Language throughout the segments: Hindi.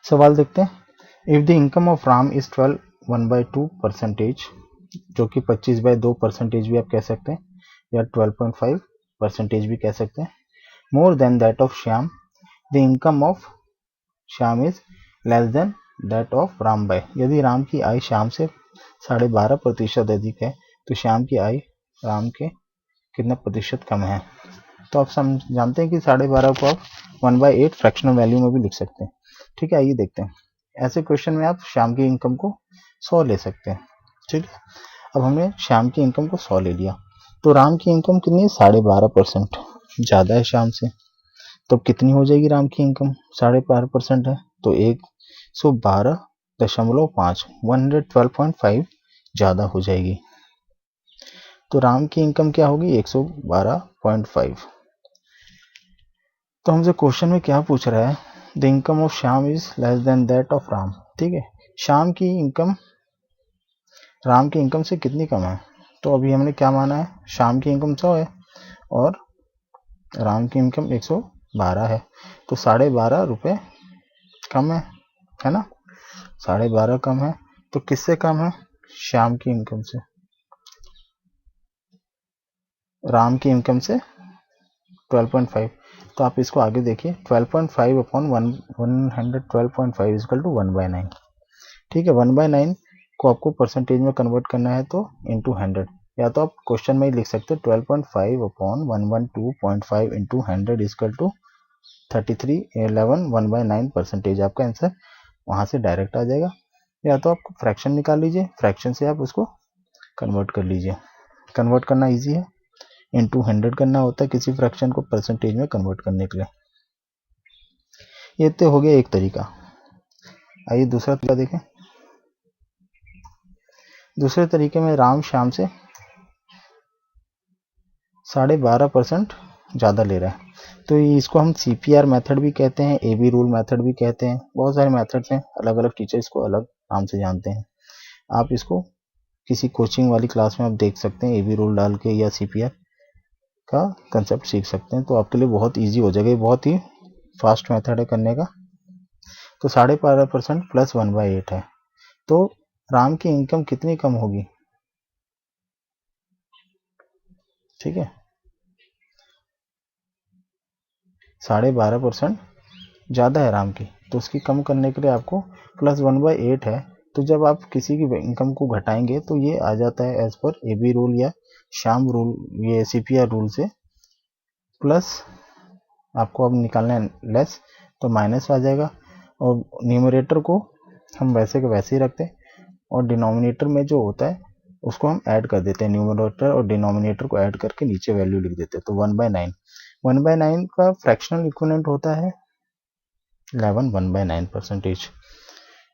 सवाल देखते हैं। If the income of Ram is 12 1/2%, जो कि 25/2% भी आप कह सकते हैं, या 12.5% भी कह सकते हैं, more than that of Shyam, the income of Shyam is less than that of Ram by. यदि राम की आय श्याम से 12.5% अधिक है तो श्याम की आय राम के कितने प्रतिशत कम है। तो आप जानते हैं कि 12.5 को आप 1/8 फ्रैक्शनल वैल्यू में भी लिख सकते हैं। ठीक है, आइए देखते हैं। ऐसे क्वेश्चन में आप श्याम की इनकम को 100 ले सकते हैं। ठीक है, अब हमने श्याम की इनकम को 100 ले लिया, तो राम की इनकम कितनी है, 12.5% ज़्यादा है श्याम से। तो कितनी हो जाएगी राम की इनकम, 12.5% है तो 112.5 112.5 ज़्यादा हो जाएगी। तो राम की इनकम क्या होगी, 112.5। तो हमसे क्वेश्चन में क्या पूछ रहा है, the income of Shyam is less than that of Ram. ठीक है, श्याम की इनकम राम की इनकम से कितनी कम है। तो अभी हमने क्या माना है, श्याम की इनकम 100 है और राम की इनकम 112 है, तो 12.5 रुपये कम है ना, 12.5 कम है। तो किससे कम है, श्याम की इनकम से, राम की इनकम से 12.5। तो आप इसको आगे देखिए, 12.5 अपॉन 112.5 इक्वल टू 1/9। ठीक है, 1/9 को आपको परसेंटेज में कन्वर्ट करना है तो इंटू 100, या तो आप क्वेश्चन में ही लिख सकते हैं 12.5 अपॉन 112.5 इंटू 100 इक्वल टू 3311 1/9%। आपका आंसर वहां से डायरेक्ट आ जाएगा, या तो आप फ्रैक्शन निकाल लीजिए, फ्रैक्शन से आप उसको कन्वर्ट कर लीजिए। कन्वर्ट करना इजी है, इंटू 100 करना होता है किसी फ्रैक्शन को परसेंटेज में कन्वर्ट करने के लिए। ये तो हो गया एक तरीका। आइए दूसरा तरीका देखें। दूसरे तरीके में राम श्याम से 12.5% ज़्यादा ले रहा है, तो इसको हम CPR मेथड भी कहते हैं, AB रूल मेथड भी कहते हैं। बहुत सारे मेथड्स हैं, अलग अलग टीचर इसको अलग नाम से जानते हैं। आप इसको किसी कोचिंग वाली क्लास में आप देख सकते हैं, AB रूल डाल के या CPR का कंसेप्ट सीख सकते हैं, तो आपके लिए बहुत ईजी हो जाएगा। ये बहुत ही फास्ट मेथड है करने का। तो 12.5% प्लस 1/8 है, तो राम की इनकम कितनी कम होगी। ठीक है, 12.5% ज़्यादा है राम की, तो उसकी कम करने के लिए आपको प्लस 1/8 है। तो जब आप किसी की इनकम को घटाएंगे तो ये आ जाता है एज पर AB रूल या श्याम रूल, ये CPR रूल से। प्लस आपको अब निकालना है लेस, तो माइनस आ जाएगा, और न्यूमरेटर को हम वैसे के वैसे ही रखते हैं, और डिनोमिनेटर में जो होता है उसको हम ऐड कर देते हैं, न्यूमरेटर और डिनोमिनेटर को ऐड करके नीचे वैल्यू लिख देते हैं। तो 1/9, 1/9 का फ्रैक्शनल इक्विवेलेंट होता है 11 1/9%।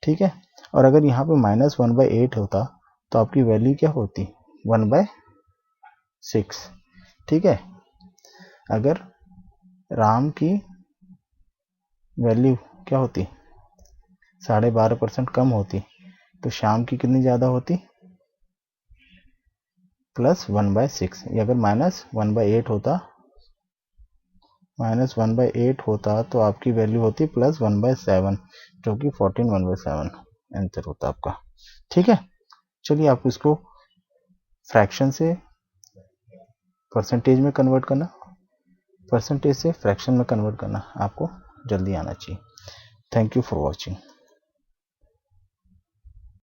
ठीक है, और अगर यहाँ पे माइनस 1/8 होता तो आपकी वैल्यू क्या होती, 1/6। ठीक है, अगर राम की वैल्यू क्या होती, 12.5% कम होती, तो श्याम की कितनी ज़्यादा होती, प्लस 1/6। अगर -1/8 होता तो आपकी वैल्यू होती प्लस 1/7, जो कि 14 1/7 आंसर होता आपका। ठीक है, चलिए आप इसको फ्रैक्शन से परसेंटेज में कन्वर्ट करना, परसेंटेज से फ्रैक्शन में कन्वर्ट करना आपको जल्दी आना चाहिए। Thank you for watching.